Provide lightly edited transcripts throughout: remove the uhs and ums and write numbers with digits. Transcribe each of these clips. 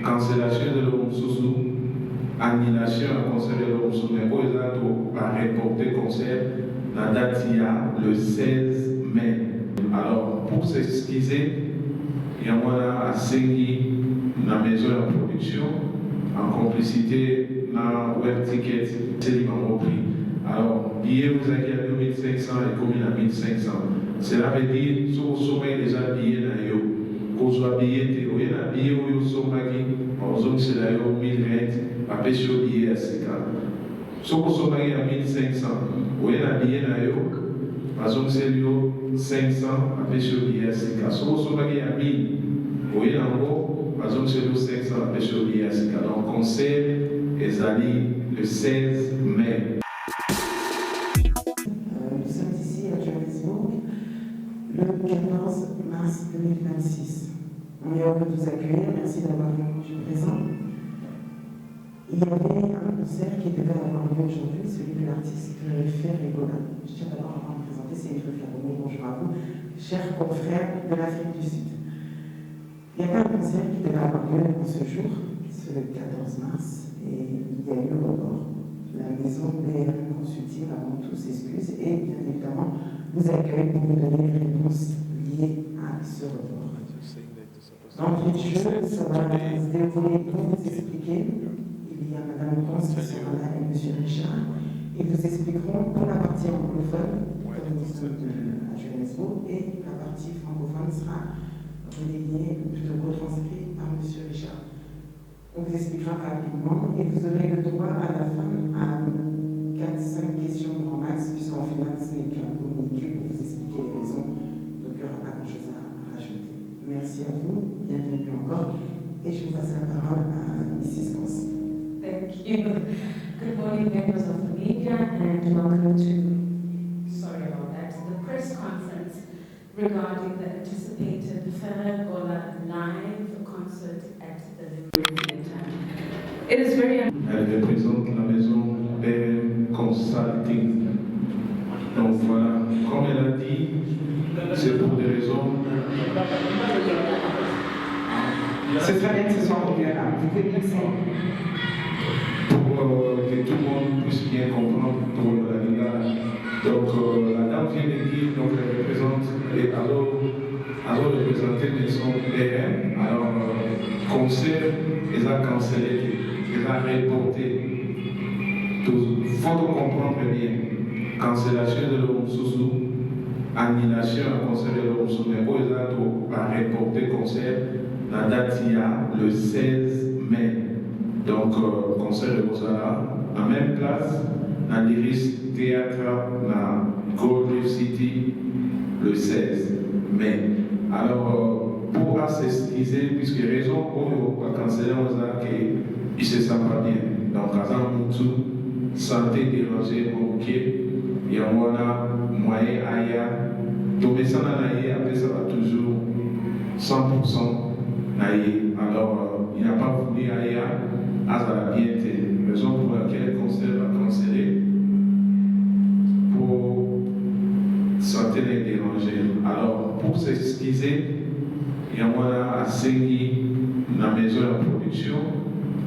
Cancellation de l'Omususu, annulation à concert de l'Omususu, mais pour les autres, par reporter concert, la date il y a le 16 mai. Alors, pour s'excuser, il y a moi à Segui, dans la maison de production, en complicité dans Web Ticket, c'est lui qui m'a repris. Alors, billet vous avez à 2500 et commune à 1500. Cela veut dire, si vous sommez déjà billet dans yo, qu'on soit billet, il y a billet où vous sommez, par exemple, c'est là 1020, après sur billet à 50. Si vous sommez à 1500, il y a billet dans yo, par exemple, c'est 500, après sur billet à 50. Si vous sommez à 1000, il y a en gros, par exemple, c'est 500, après sur billet à 50. Donc, concert est allé le 16 mai. Nous sommes ici à Johannesburg le 14 mars 2026. On est heureux de vous accueillir, merci d'avoir répondu présent. Il y avait un concert qui devait avoir lieu aujourd'hui, celui de l'artiste Fer Rigola. Je tiens d'abord à vous présenter, c'est Yves Flaboumou, bonjour à vous, chers confrères de l'Afrique du Sud. Il y avait un concert qui devait avoir lieu en ce jour, c'est le 14 mars, et il y a eu le report. La maison BRM Consulting avant tout s'excuse et bien évidemment vous accueille pour vous donner les réponses liées à ce report. D'entrée de jeu, ça va se dérouler pour vous expliquer. Il y a Mme Ponce qui sera là et M. Richard. Ils vous expliqueront pour la partie anglophone, comme nous sommes à Johannesburg, et la partie francophone sera relayée, plutôt retranscrite par M. Richard. On vous expliquera rapidement et vous aurez le droit à la fin à 4-5 questions grand max, puisqu'en final, ce n'est qu'un communiqué pour vous expliquer les raisons. Donc, il n'y aura pas grand-chose à rajouter. Merci à vous, bienvenue encore, et je vous passe la parole à Mrs. Ponce. Thank you. Good morning, members of the media, and welcome to, sorry about that, the press conference regarding the anticipated Ferrer Gola live concert at the Liberty Theatre. It is very... Elle représente la maison BRM Consulting. Donc voilà, comme elle a dit, c'est pour des raisons. C'est très bien que ce soit opéra. Vous pouvez passer. Pour que tout le monde puisse bien comprendre pour la Liga. Donc la dame vient de dire, donc elle représente, et alors représenter maison BRM, alors concert, ils ont cancellé, ils ont reporté. Il faut comprendre bien. Cancellation de l'Omususu, annulation à concert de l'Omususu, mais pour les autres, par reporter concert, la date il y a le 16 mai. Donc, concert de Bozala, à même place, dans l'Iris Théâtre, dans Gold Reef City, le 16 mai. Alors, pour s'excuser, puisque raison pour canceller, on a qu'il se sent pas bien. Donc, à Zamoutou, santé dérangée, ok, il y a moyen ailleurs. Donc, ça, après, ça va toujours 100% naïe. Alors, il n'a pas voulu ailleurs, à la piété. Raison pour laquelle le concert va canceller pour santé dérangée. Alors, pour s'excuser, il y a moi à Segui, dans la maison de production,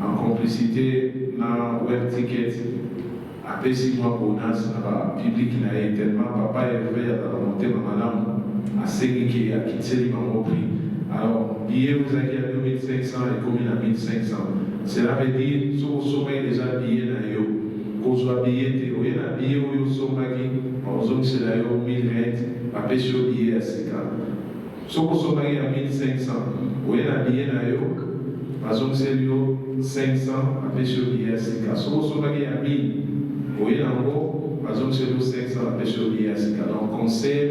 en complicité dans Web Ticket. Après 6 mois bonus, le public n'a été tellement, papa est venu à la montée, madame, à Segui qui a quitté les membres prix. Alors, billet vous avez à 2500 et commune à 1500. Cela veut dire, si vous sommez déjà billet dans yo, qu'on soit billet, il y a billet où vous sommez, par exemple, c'est là 1020, après sur billet à 50. Si vous sommez à 1500, il y a billet dans yo, par exemple, c'est 500, après sur billet à 50. Si vous sommez à 1000, il y a en gros, par exemple, c'est 500, après sur billet à 50. Donc, concert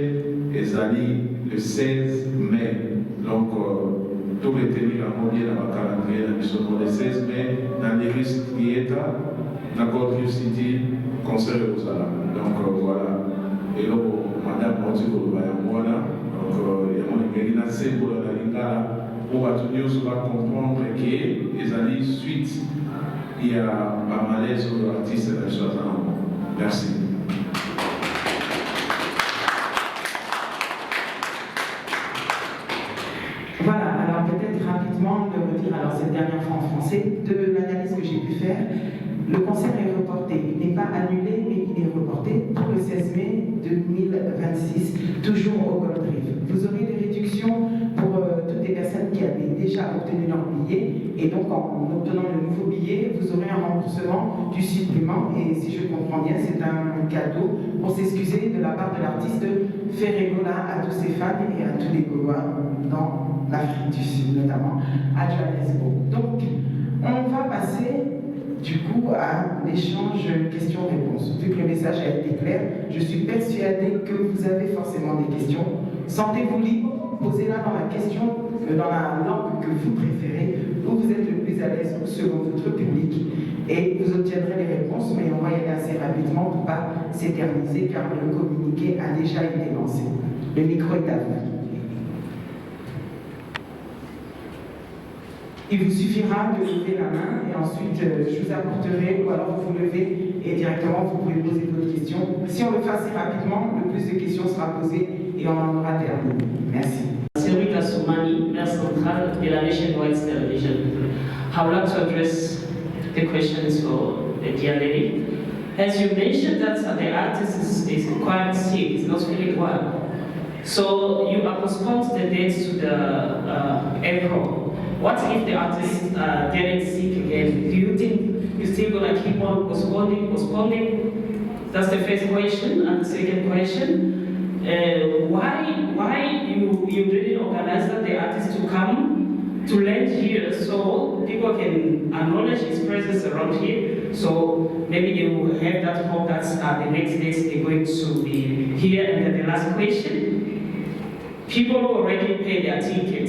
est allé le 16 mai. Donc, tout retenir la monnaie dans le calendrier, dans le 16 mai, dans l'Iris Theatre, dans Gold Reef City, concert de Bozala. Donc, voilà. Et là, Madame Monti Koloubaya. Moana. Donc, il y a une assez pour la Lingala. On va tenir sur la comprendre que les années suite, il y a pas malaise aux artistes de la chose. Merci. Voilà, alors peut-être rapidement de redire alors cette dernière fois en français, de l'analyse que j'ai pu faire, le concert est reporté, il n'est pas annulé, mais il est reporté pour le 16 mai 2026, toujours au Gold Reef. Vous aurez des réductions pour toutes les personnes qui avaient déjà obtenu leur billet, et donc en obtenant le nouveau billet, vous aurez un remboursement du supplément, et si je comprends bien, c'est un cadeau pour s'excuser de la part de l'artiste Ferregola à tous ses fans et à tous les Gaulois dans l'Afrique du Sud, notamment à Johannesburg. Donc, on va passer du coup à l'échange questions-réponses. Vu que le message a été clair, je suis persuadée que vous avez forcément des questions. Sentez-vous libre, posez-la dans la question, dans la langue que vous préférez, où vous êtes le plus à l'aise selon votre public, et vous obtiendrez les réponses, mais on va y aller assez rapidement pour ne pas s'éterniser, car le communiqué a déjà été lancé. Le micro est à vous. Il vous suffira de lever la main et ensuite je vous apporterai, ou alors vous vous levez et directement vous pouvez poser votre question. Si on le fait assez rapidement, le plus de questions sera posé et on en aura terminé. Merci. Sylvie Soumani, maire central de la Nationwide Television. I would like to address the questions for the dear lady. As you mentioned that the artist is quite sick, is not feeling well. So you have postponed the dates to the April. What if the artist getting sick again? Do you think you're still gonna keep on postponing? That's the first question. And the second question, why you didn't organize the artist to come to land here so people can acknowledge his presence around here? So maybe they will have that hope that the next days they're going to be here. And then the last question. People who already paid their ticket,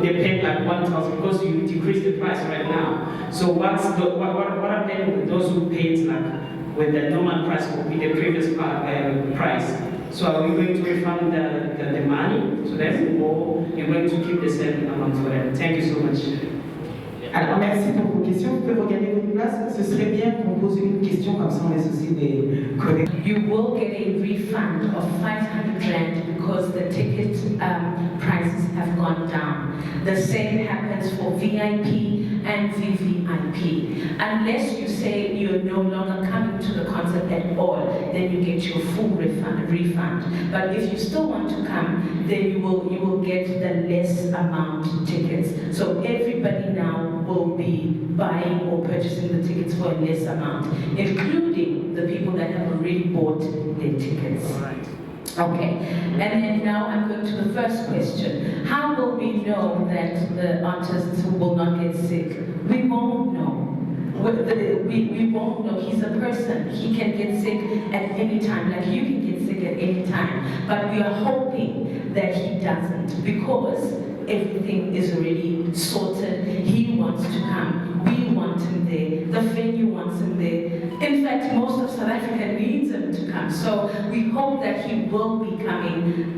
they paid like 1,000 because you decreased the price right now. So what happened with those who paid like when the normal price would be the previous price? So are we going to refund the money to them, or you're going to keep the same amount for them? Thank you so much. Alors merci pour vos questions. Vous pouvez regagner votre place. Ce serait bien qu'on pose une question, comme ça on laisse aussi des collègues. You will get a refund of 500 Rand because the ticket prices have gone down. The same happens for VIP and VVIP. Unless you say you're no longer coming to the concert at all, then you get your full refund. But if you still want to come, then you will get the less amount tickets. So everybody now will be buying or purchasing the tickets for a less amount, including the people that have already bought their tickets. All right. Okay, and then now I'm going to the first question. How will we know that the artists will not get sick? We won't know. We won't know. He's a person. He can get sick at any time, like you can get sick at any time. But we are hoping that he doesn't, because everything is already sorted. He wants to come. We want him there. The venue wants him there. In fact, most of South Africa needs him to come. So we hope that he will be coming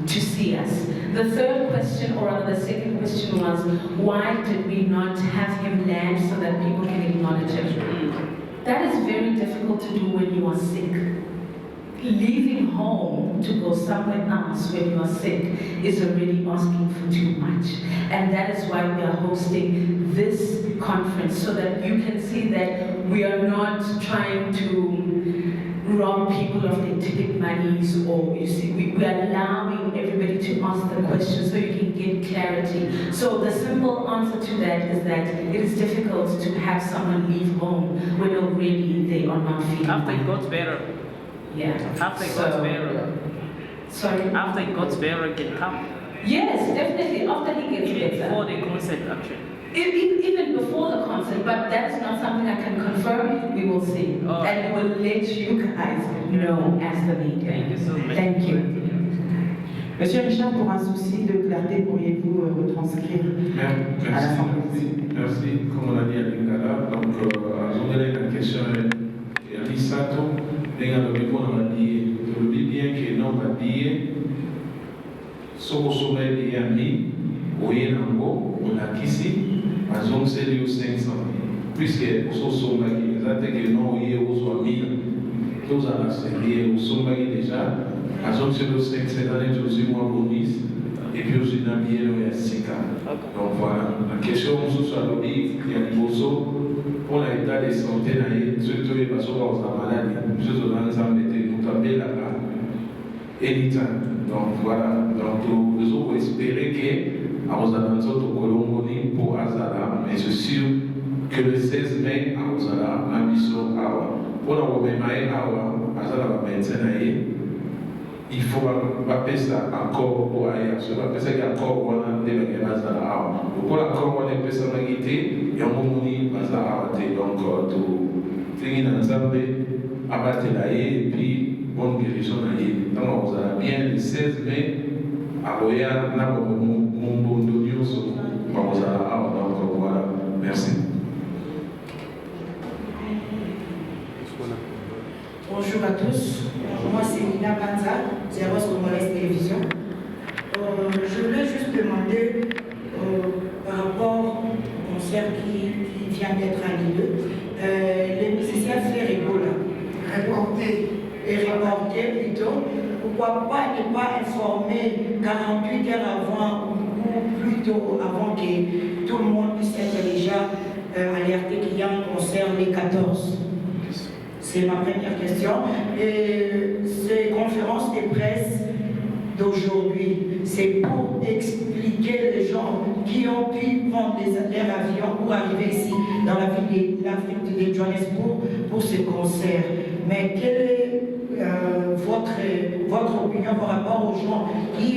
to see us. The third question, or rather the second question, was why did we not have him land so that people can acknowledge him? That is very difficult to do when you are sick. Leaving home to go somewhere else when you are sick is already asking for too much. And that is why we are hosting this conference, so that you can see that we are not trying to rob people of their ticket monies, or you see, we are allowing everybody to ask the questions so you can get clarity. So the simple answer to that is that it is difficult to have someone leave home when already they are not feeling After it well. got better. Yeah. After it got better. Sorry? After it got better, it can come. Yes, definitely. After he gets Even better. before the concert, actually. Even before the concert, but that's not something I can confirm. We will see. Oh. And we will let you guys know as the media. Thank you so much. Thank you. Monsieur Richard, pour un souci de clarté, pourriez-vous retranscrire à l'Assemblée? Merci. Comme on a dit à Lingala, donc, on a une question. Et à l'Issato, on a dit bien que non, on va dire. soko sommet et ami, Oyenango, Onakisi, Azon Selio 500. Puisque au sommet qui nous a dit que non, il y a aux amis, tous à la série, au sommet déjà, Azon Selio 500 années, Josie Mouabonis, et puis aussi dans le il y a 6 ans. Donc voilà, la question sur le livre, il y a un bosso pour l'état de santé, surtout les personnes qui ont maladie, surtout dans les armes d'été, nous tapons là-bas. Anytime. Donc voilà, donc nous avons espéré que à Osalanzo de Colomboni pour Azala, mais c'est sûr que le 16 mai à Osala, à Bisso, pour la Womemae, à Azala va maintenir. Il faut appeler ça accord pour ailleurs. Je vais appeler ça accord pour un débat Azala. Pour l'accord, on appelle ça magité, et on moni Azala. Donc, tout finir ensemble, abattre la et puis bonne guérison. Donc, vous allez bien le 16 mai à Roya, n'a pas mon bon d'audio sur Azala. Donc, voilà. Merci. Bonjour à tous, moi c'est Nina Panza, Zéros Congolaise Télévision. Je voulais juste demander par rapport au concert qui vient d'être annulé, les musiciens Ferrego là, reporté plutôt, pourquoi pas ne pas informer 48 heures avant ou plutôt avant que tout le monde puisse être déjà alerté qu'il y a un concert les 14. C'est ma première question. Et ces conférences de presse d'aujourd'hui, c'est pour expliquer les gens qui ont pu prendre leur avion pour arriver ici, dans la ville de l'Afrique de Johannesburg, pour ce concert. Mais quelle est votre opinion par rapport aux gens qui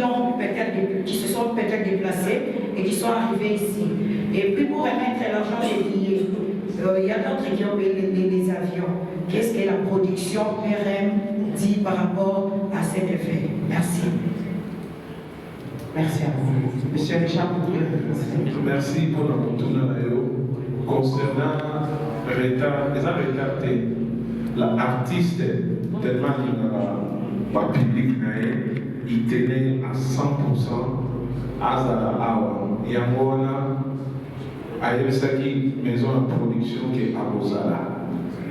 se sont peut-être déplacés et qui sont arrivés ici? Et puis pour remettre l'argent des billets, il y a d'autres qui ont payé les avions. Qu'est-ce que la production RM dit par rapport à cet effet? Merci. Merci à vous. Monsieur Richard, merci pour la retour. Concernant les arrêtés, l'artiste, tellement le public, il tenait à 100% à Zala. Il y a une maison de production qui est à Bozala.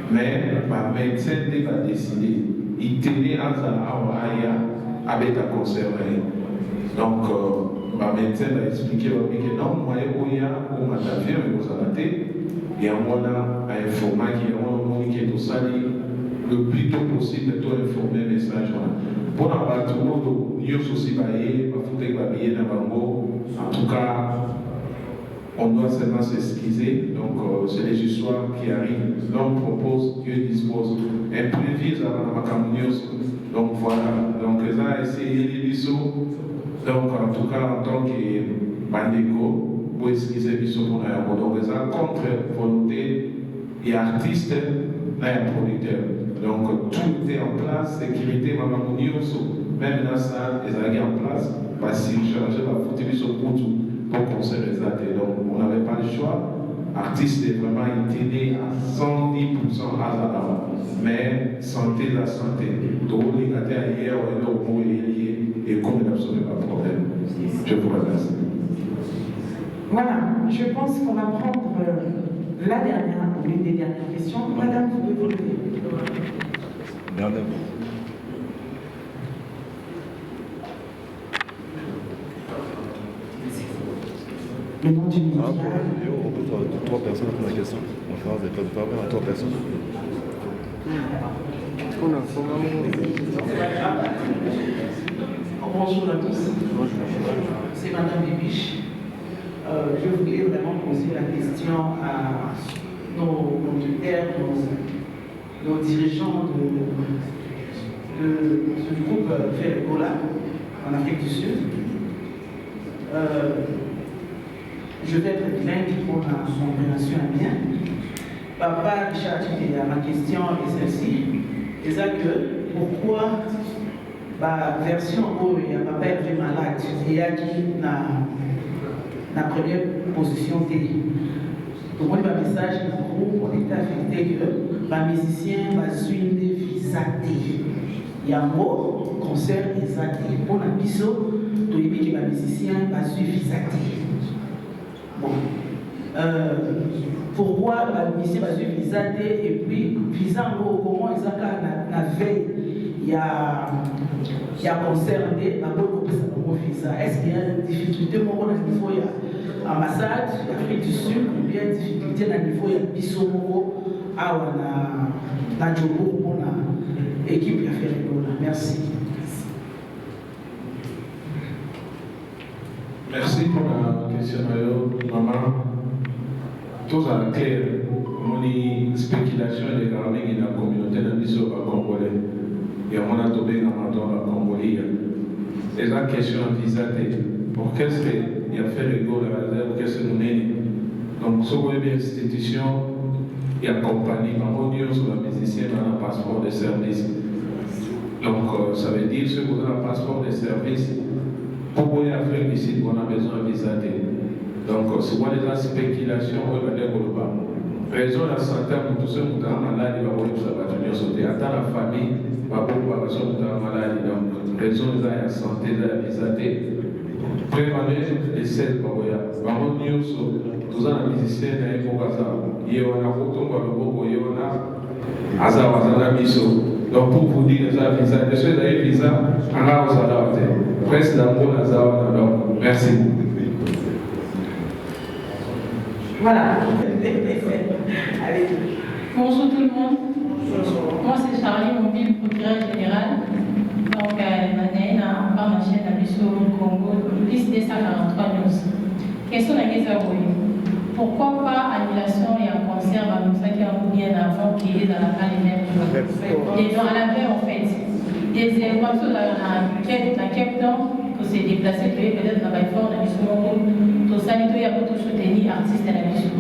Mais ma médecin va décider. Il tenait à Zala avec la conserver. Donc, ma médecin va expliquer que non, moi, il y a un avion et vous arrêtez. Il y a un informant qui est au sali le plus tôt possible de tout informer le message. Pour la partie où nous sommes aussi baillés, en tout cas, on doit seulement s'excuser. Donc, c'est les histoires qui arrivent. L'homme propose, Dieu dispose. Imprévise avant la macamunios. Donc, voilà. Donc, les a essayé les bisous. Donc, en tout cas, en tant que bandéco, pour excuser les bisous pour l'aéroport. Donc, les a contre volonté et artiste, là, un producteur. Donc, tout est en place, sécurité, macamunios. Même dans ça, les a en place. Parce qu'ils changeaient la foutre bisous pour tout. Pour conserver les athées. Donc, on n'avait pas le choix. L'artiste est vraiment intéressé à 110% à Zala. Mais santé, la santé. Donc, les gâtés ailleurs, on est lié et comme il n'y a absolument pas de problème. Je vous remercie. Voilà, je pense qu'on va prendre la dernière, l'une des dernières questions. Madame, vous devez vous lever. Dernière. Le nom du média. On peut faire 3 personnes pour la question. On fera des pas à 3 personnes. Bonjour à tous. C'est Madame Bibiche. Je voulais vraiment poser la question à nos militaires, nos dirigeants du groupe Ferregola en Afrique du Sud. Je vais être bilingue pour la compréhension à bien. Papa Richard, ma question est celle-ci. C'est que pourquoi la version où il y a papa est malade, il y a qui la première position télé. Donc, on a un message pour on est affecté que les musiciens vont suivre des visatés. Il y a un mot concert exact pour la biseau de toyebi ke bamusicien bazwi visa te. Bon. Pourquoi bamusicien bazwi visa te et puis visa yango comment eza kaka na veille ya concert nde baboyi kopesa bango visa. Est-ce qu'il y a une difficulté moko na niveau ya ambassade d'Afrique du Sud ou bien difficulté na niveau ya biso moko awa na Djobour mpona équipe ya Ferregola? Merci. Merci pour la question, maman. Tout est clair. Mon spéculation est dans la communauté de l'Iso congolais. Il y a mon atobé dans la Congolais. C'est la question visée. Pour qu'est-ce qu'il a fait le go la réserve, qu'est-ce que nous menons? Donc, ce qu'on est institution, il y a compagnie, maman Dieu sur la musicien dans un passeport de service. Donc, ça veut dire que vous avez un passeport de service. Pour pouvoir faire ici, on a besoin de visa. Donc, c'est quoi les spéculations, on va dire au bas. Raison la santé, pour tous ceux qui sont malades, ils vont sauter. Attends la famille, va pouvoir résoudre la maladie. Donc, raison de la santé, de la visa. Prévaler les 16 baboya. Vraiment, nous sommes tous les musiciens dans les Bogaza. Il y a un retour par le Bogo, il y a un Azawazana Miso. Donc, pour vous dire, les visa, je suis dans les visas, en Azawazana. Presque d'amour, Azawazana. Donc, merci. Voilà. Allez. Bonjour tout le monde. Moi c'est Charlie Mobile, procureur général. Donc Manaï n'a pas ma chaîne Abisso Congo, liste des 143 news. Question à pourquoi pas annulation et un concert comme ça qui a bien avant qui est dans la fin des mêmes jours. Et dans la veille en fait, des éléments dans Cape Town pour se déplacer, peut-être dans la forme de tout ça, il y a beaucoup de soutenir artistes à la mission.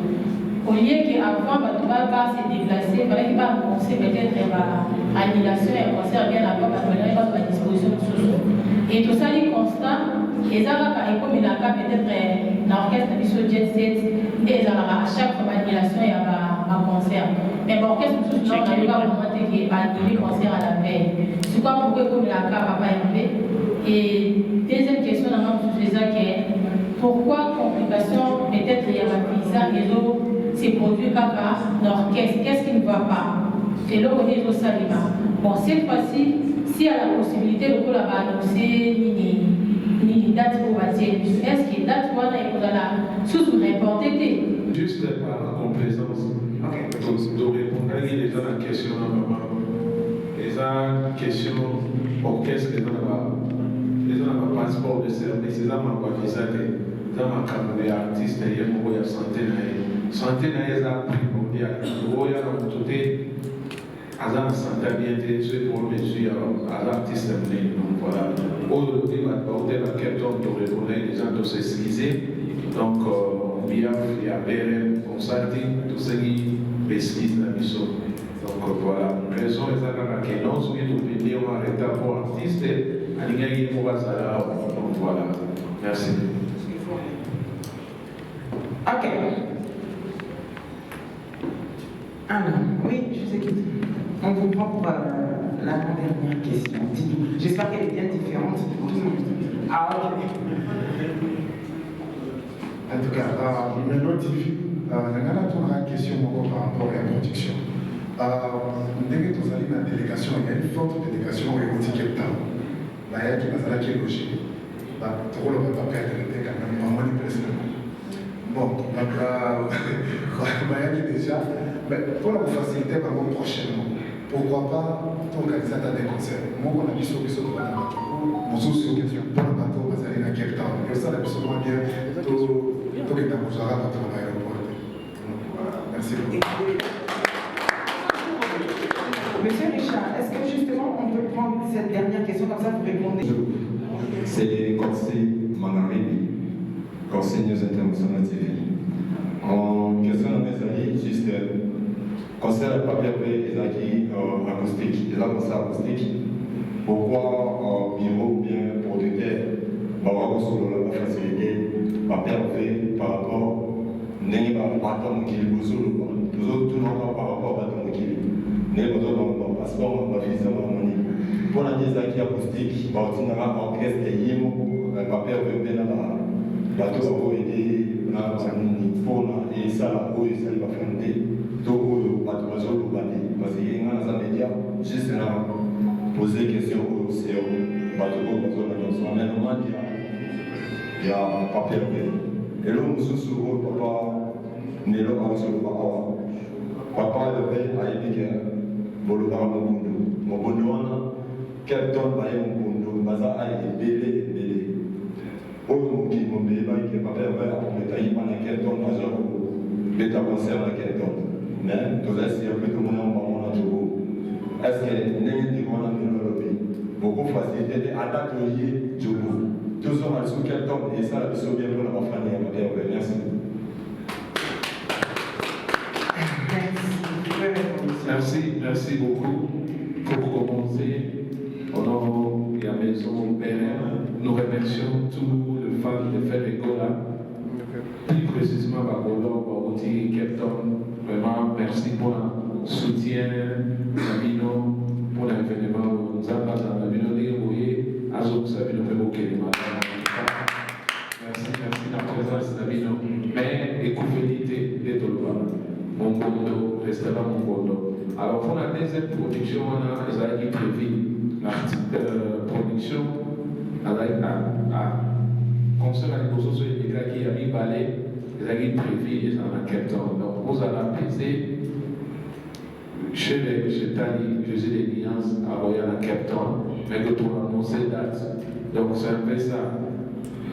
Au lieu qu'avant, tu ne vas pas se déplacer, il fallait pas annoncer peut-être annulation et un concert bien avant, parce qu'on n'avait pas à disposition de sous. Et tout ça, il constat, et ça va comme il a peut-être l'orchestre de mission Jet Set, et ça va à chaque fois annulation et un concert. Mais l'orchestre de mission, on n'a pas vraiment annulé le concert à la veille. C'est quoi pourquoi comme il a pas élevé? Et deuxième question, c'est ça pourquoi complication, peut-être il y a un visa et l'autre c'est produit par l'orchestre, qu'est-ce qui ne va pas? Et là on est au Salima. Bon, cette fois-ci, s'il y a la possibilité de annoncer ni date pour bâtir, est-ce qu'il y a date pour la sous-reporter? Juste par complaisance, de répondre à la question à maman. Et la question orchestre, les gens n'ont pas passeport de service, ils n'ont pas visa. Ils n'ont pas de artiste, ils n'ont pas de santé. Santé est primordial. Ils ont tout ils ont santé bien, ceux pour monsieur, à l'artiste. Donc voilà. Aujourd'hui, on va la question de répondre les gens de s'excuser. Donc, il y a BRM, consulting, tout ce qui pesquise la mission. Donc voilà, raison est que non, si vous venir en retard pour artiste, donc voilà. Merci. Ok. Anna, oui, je vous écoute. On vous prend pour la dernière question. J'espère qu'elle est bien différente. Ah, ok. En tout cas, je me notifie. On a une question par rapport à la production. Dès que vous allez dans la délégation, il y a une forte délégation au Cape Town. Il y a qui va qui loger. Trop le va perdre le quand même, à moins presque. Bon, donc, il y a déjà. Mais pour la faciliter par contre prochainement, pourquoi pas organiser des concerts? Moi, on a vu sur le bateau, mon souci question pour le bateau, vous allez à Cape Town. Et ça, la personne va bien, tout est dans vos arabes à l'aéroport. Merci beaucoup. Monsieur Richard, est-ce que justement on peut prendre cette dernière question comme ça pour répondre? C'est Conseil Mangaré, Conseil News International TV. En question de mes amis, juste concert papier et acoustique, les concerts acoustiques. Pourquoi bureau ou bien producteur va avoir la facilité papier par rapport à Batam qui est nous autres tout le par rapport à Batam qui est nous autres passeport, ma visa, ma monnaie. Pour la mise à qui acoustique, on a orchestre et papier veut bien la bateau va aider na pona et ça où ça va fonder tout le bateau va jouer parce qu'il y a un média juste là poser question au CEO bateau va jouer dans son moment il y a papier et là nous sommes papa ne lo a sur papa le père a dit que bolo ba mo bondo wana captain ba ye mo bondo baza a ebele oyo mokili mobele bayike papa ya vaya akometa ye wana captain aza kobeta concert na captain mais tozali mpe tomona bamona togo estce ndenge ndenge wana ndenge olobi bokofacilite te ata toye jogo tozonga lisu captain esala biso bien mpona bafani ya papa ya vaya merci. Merci beaucoup. Pour commencer, au nom de la maison Bénin, nous remercions tous les fans de Ferregola, plus précisément Bagolo, Baouti, Captain. Vraiment, merci pour le soutien, Sabino, pour l'événement. Nous avons Sabino Négoye, Azok Sabino Pébokelema. Merci de la présence de Sabino. Mais écoutez, de Tolba. Mon bondo, restaurant mon bondo. Alors pour la deuxième production, on a prévu la production concernant les ressources électriques qui a mis balai, ils ont prévu et en a quelques temps. Donc vous allez apaiser chez Tali, Jésus des Liens à Royal à Cape Town, mais que pour annoncer date. Donc c'est un peu ça.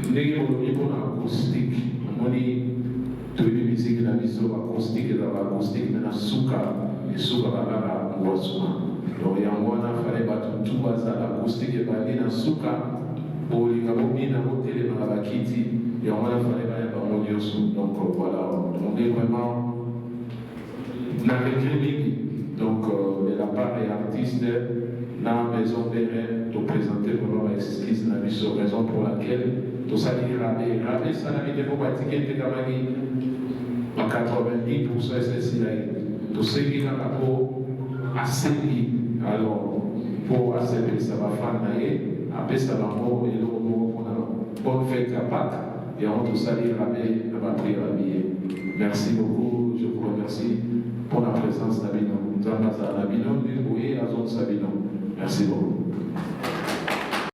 Nous pour l'acoustique, on dit toute la musique, la vision acoustique et la acoustique, mais la souka. Et souvent, on voit souvent. Donc, il y a un fallait battre tout l'acoustique et baler dans souka pour les gabobines à l'hôtel dans la bakiti. Et on fallait baler dans l'audio. Donc, voilà, on est vraiment dans le clinique. Donc, de la part des artistes, dans la maison Bénin, de présenter vraiment l'exercice de la mission, raison pour laquelle tout ça dit rabais, ça n'a été pour pratiquer en 90% c'est ceci-là. Tout ce qui n'a pas pour asséner, alors pour asséner, ça va faire naïe, après ça va mort et l'eau pour une bonne fête à Pâques, et on tout ça les rabais, on va prier à billet. Merci beaucoup, je vous remercie pour la présence d'Abino. Nous avons Abino, nous à zone Sabino. Merci beaucoup.